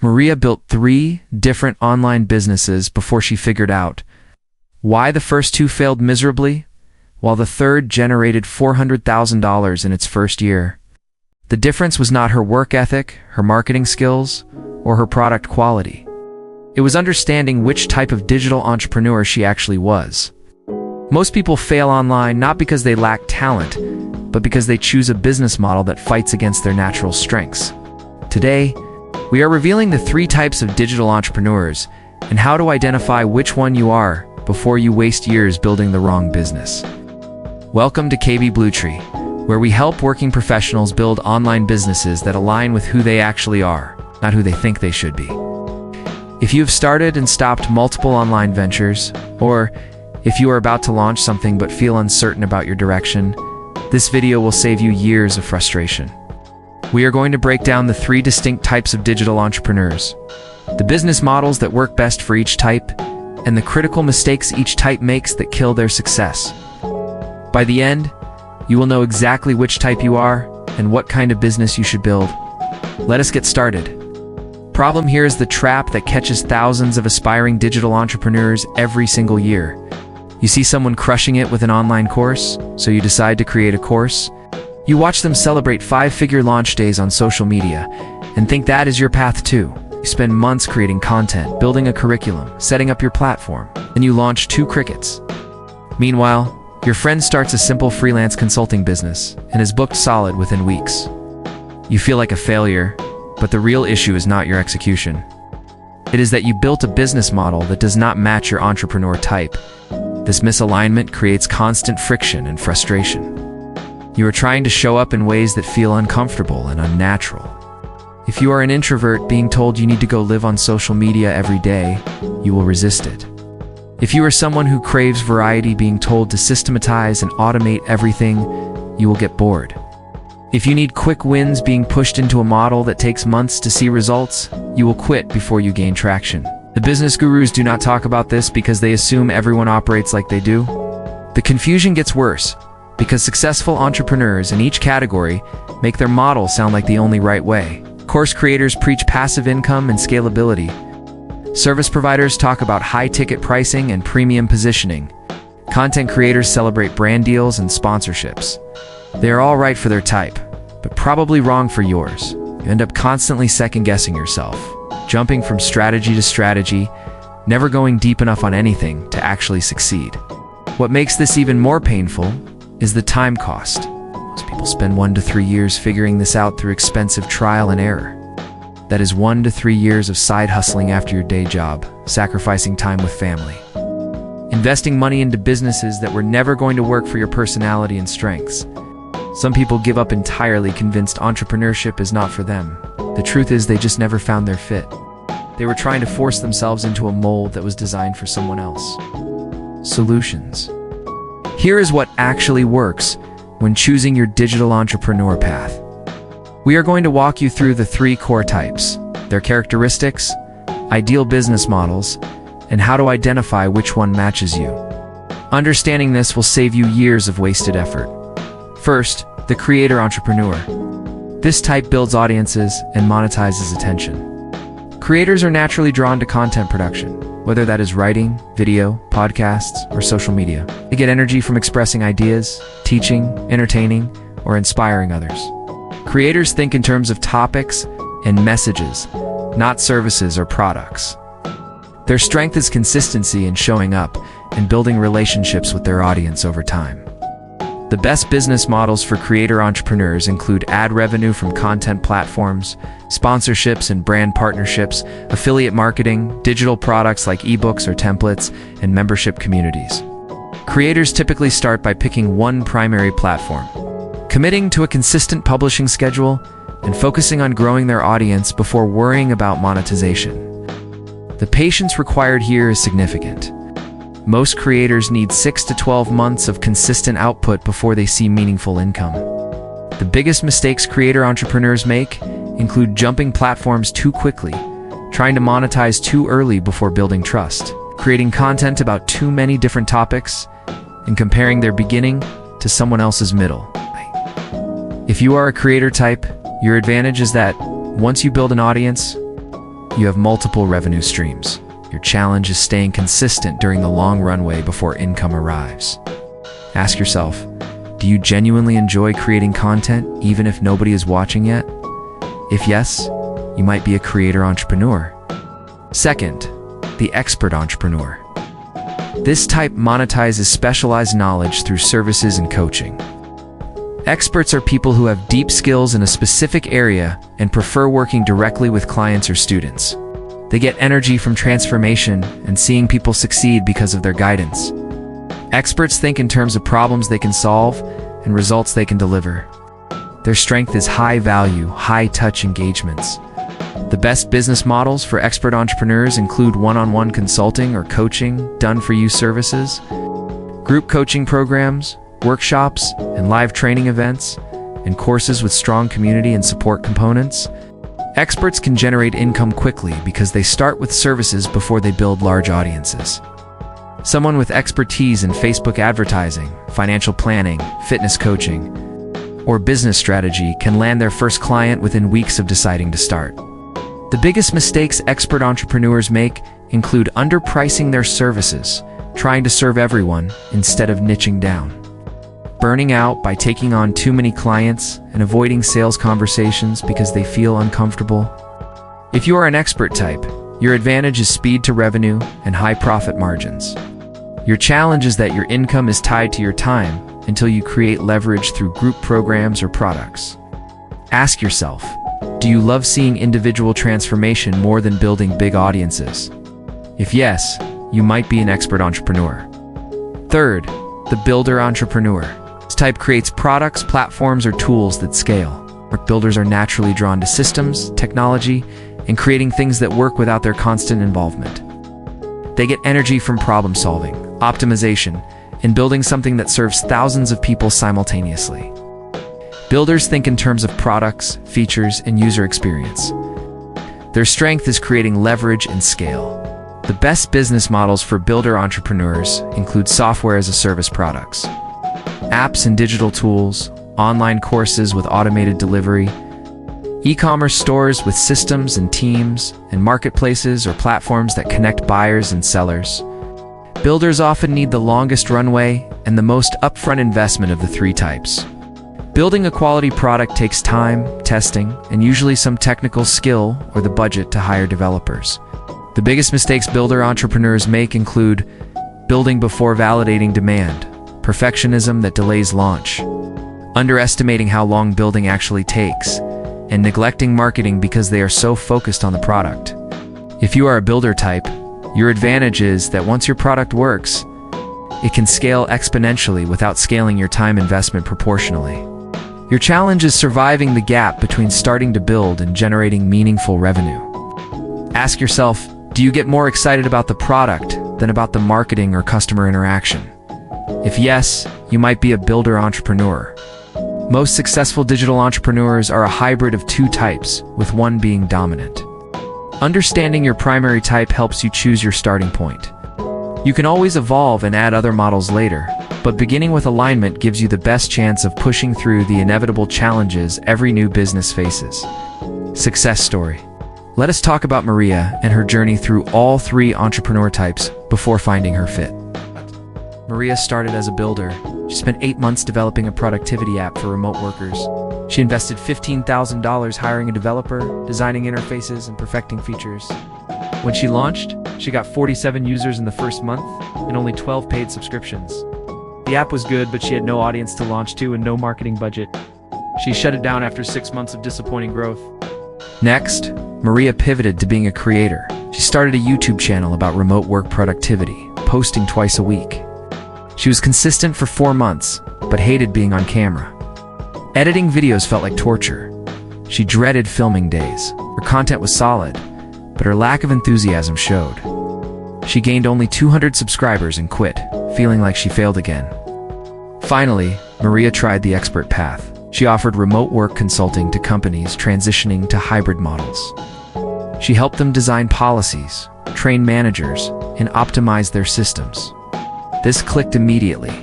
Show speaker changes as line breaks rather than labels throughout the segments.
Maria built 3 different online businesses before she figured out why the first 2 failed miserably, while the third generated $400,000 in its first year. The difference was not her work ethic, her marketing skills, or her product quality. It was understanding which type of digital entrepreneur she actually was. Most people fail online not because they lack talent, but because they choose a business model that fights against their natural strengths. Today, we are revealing the 3 types of digital entrepreneurs and how to identify which one you are before you waste years building the wrong business. Welcome to KB Bluetree, where we help working professionals build online businesses that align with who they actually are, not who they think they should be. If you have started and stopped multiple online ventures, or if you are about to launch something but feel uncertain about your direction, this video will save you years of frustration. We are going to break down the 3 distinct types of digital entrepreneurs, the business models that work best for each type, and the critical mistakes each type makes that kill their success. By the end, you will know exactly which type you are and what kind of business you should build. Let us get started. Problem here is the trap that catches thousands of aspiring digital entrepreneurs every single year. You see someone crushing it with an online course, so you decide to create a course. You watch them celebrate 5-figure launch days on social media and think that is your path too. You spend months creating content, building a curriculum, setting up your platform, and you launch 2 crickets. Meanwhile, your friend starts a simple freelance consulting business and is booked solid within weeks. You feel like a failure, but the real issue is not your execution. It is that you built a business model that does not match your entrepreneur type. This misalignment creates constant friction and frustration. You are trying to show up in ways that feel uncomfortable and unnatural. If you are an introvert being told you need to go live on social media every day, you will resist it. If you are someone who craves variety being told to systematize and automate everything, you will get bored. If you need quick wins being pushed into a model that takes months to see results, you will quit before you gain traction. The business gurus do not talk about this because they assume everyone operates like they do. The confusion gets worse because successful entrepreneurs in each category make their model sound like the only right way. Course creators preach passive income and scalability. Service providers talk about high-ticket pricing and premium positioning. Content creators celebrate brand deals and sponsorships. They are all right for their type, but probably wrong for yours. You end up constantly second-guessing yourself, jumping from strategy to strategy, never going deep enough on anything to actually succeed. What makes this even more painful is the time cost. Most people spend 1 to 3 years figuring this out through expensive trial and error. That is 1 to 3 years of side hustling after your day job, sacrificing time with family, investing money into businesses that were never going to work for your personality and strengths. Some people give up entirely convinced entrepreneurship is not for them. The truth is they just never found their fit. They were trying to force themselves into a mold that was designed for someone else. Solutions. Here is what actually works when choosing your digital entrepreneur path. We are going to walk you through the 3 core types, their characteristics, ideal business models, and how to identify which one matches you. Understanding this will save you years of wasted effort. First, the creator entrepreneur. This type builds audiences and monetizes attention. Creators are naturally drawn to content production, whether that is writing, video, podcasts, or social media. They get energy from expressing ideas, teaching, entertaining, or inspiring others. Creators think in terms of topics and messages, not services or products. Their strength is consistency in showing up and building relationships with their audience over time. The best business models for creator entrepreneurs include ad revenue from content platforms, sponsorships and brand partnerships, affiliate marketing, digital products like ebooks or templates, and membership communities. Creators typically start by picking one primary platform, committing to a consistent publishing schedule, and focusing on growing their audience before worrying about monetization. The patience required here is significant. Most creators need 6 to 12 months of consistent output before they see meaningful income. The biggest mistakes creator entrepreneurs make include jumping platforms too quickly, trying to monetize too early before building trust, creating content about too many different topics, and comparing their beginning to someone else's middle. If you are a creator type, your advantage is that once you build an audience, you have multiple revenue streams. Your challenge is staying consistent during the long runway before income arrives. Ask yourself, do you genuinely enjoy creating content even if nobody is watching yet? If yes, you might be a creator entrepreneur. Second, the expert entrepreneur. This type monetizes specialized knowledge through services and coaching. Experts are people who have deep skills in a specific area and prefer working directly with clients or students. They get energy from transformation and seeing people succeed because of their guidance. Experts think in terms of problems they can solve and results they can deliver. Their strength is high-value, high-touch engagements. The best business models for expert entrepreneurs include one-on-one consulting or coaching, done-for-you services, group coaching programs, workshops and live training events, and courses with strong community and support components. Experts can generate income quickly because they start with services before they build large audiences. Someone with expertise in Facebook advertising, financial planning, fitness coaching, or business strategy can land their first client within weeks of deciding to start. The biggest mistakes expert entrepreneurs make include underpricing their services, trying to serve everyone instead of niching down, burning out by taking on too many clients, and avoiding sales conversations because they feel uncomfortable. If you are an expert type, your advantage is speed to revenue and high profit margins. Your challenge is that your income is tied to your time until you create leverage through group programs or products. Ask yourself, do you love seeing individual transformation more than building big audiences? If yes, you might be an expert entrepreneur. Third, the builder entrepreneur. This type creates products, platforms, or tools that scale. Builders are naturally drawn to systems, technology, and creating things that work without their constant involvement. They get energy from problem solving, optimization, and building something that serves thousands of people simultaneously. Builders think in terms of products, features, and user experience. Their strength is creating leverage and scale. The best business models for builder entrepreneurs include software as a service products, apps and digital tools, online courses with automated delivery, e-commerce stores with systems and teams, and marketplaces or platforms that connect buyers and sellers. Builders often need the longest runway and the most upfront investment of the three types. Building a quality product takes time, testing, and usually some technical skill or the budget to hire developers. The biggest mistakes builder entrepreneurs make include building before validating demand, perfectionism that delays launch, underestimating how long building actually takes, and neglecting marketing because they are so focused on the product. If you are a builder type, your advantage is that once your product works, it can scale exponentially without scaling your time investment proportionally. Your challenge is surviving the gap between starting to build and generating meaningful revenue. Ask yourself, do you get more excited about the product than about the marketing or customer interaction? If yes, you might be a builder entrepreneur. Most successful digital entrepreneurs are a hybrid of two types, with one being dominant. Understanding your primary type helps you choose your starting point. You can always evolve and add other models later, but beginning with alignment gives you the best chance of pushing through the inevitable challenges every new business faces. Success story. Let us talk about Maria and her journey through all three entrepreneur types before finding her fit. Maria started as a builder. She spent 8 months developing a productivity app for remote workers. She invested $15,000 hiring a developer, designing interfaces, and perfecting features. When she launched, she got 47 users in the first month and only 12 paid subscriptions. The app was good, but she had no audience to launch to and no marketing budget. She shut it down after 6 months of disappointing growth. Next, Maria pivoted to being a creator. She started a YouTube channel about remote work productivity, posting twice a week. She was consistent for 4 months, but hated being on camera. Editing videos felt like torture. She dreaded filming days. Her content was solid, but her lack of enthusiasm showed. She gained only 200 subscribers and quit, feeling like she failed again. Finally, Maria tried the expert path. She offered remote work consulting to companies transitioning to hybrid models. She helped them design policies, train managers, and optimize their systems. This clicked immediately.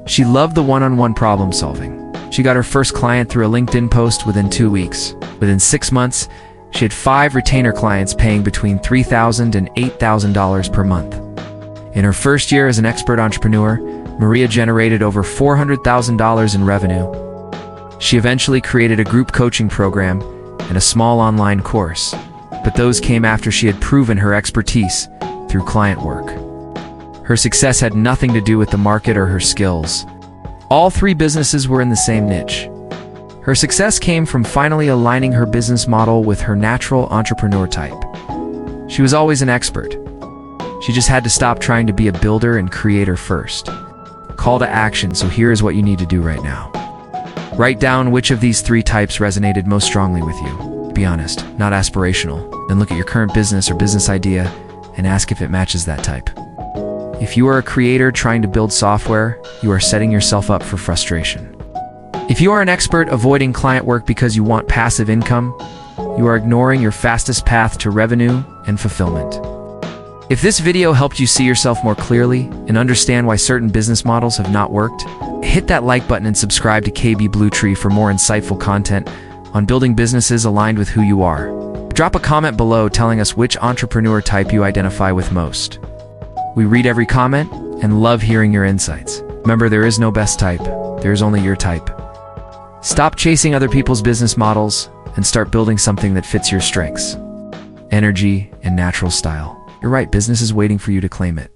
She loved the one-on-one problem solving. She got her first client through a LinkedIn post within 2 weeks. Within 6 months, She had 5 retainer clients paying between $3,000 and $8,000 per month. In her first year as an expert entrepreneur, Maria generated over $400,000 in revenue. She eventually created a group coaching program and a small online course, but those came after she had proven her expertise through client work. Her success had nothing to do with the market or her skills. All 3 businesses were in the same niche. Her success came from finally aligning her business model with her natural entrepreneur type. She was always an expert. She just had to stop trying to be a builder and creator first. Call to action, so here is what you need to do right now. Write down which of these 3 types resonated most strongly with you. Be honest, not aspirational. Then look at your current business or business idea and ask if it matches that type. If you are a creator trying to build software, you are setting yourself up for frustration. If you are an expert avoiding client work because you want passive income, you are ignoring your fastest path to revenue and fulfillment. If this video helped you see yourself more clearly and understand why certain business models have not worked, hit that like button and subscribe to KB Blue Tree for more insightful content on building businesses aligned with who you are. Drop a comment below telling us which entrepreneur type you identify with most. We read every comment and love hearing your insights. Remember, there is no best type, there is only your type. Stop chasing other people's business models and start building something that fits your strengths, energy, and natural style. You're right, business is waiting for you to claim it.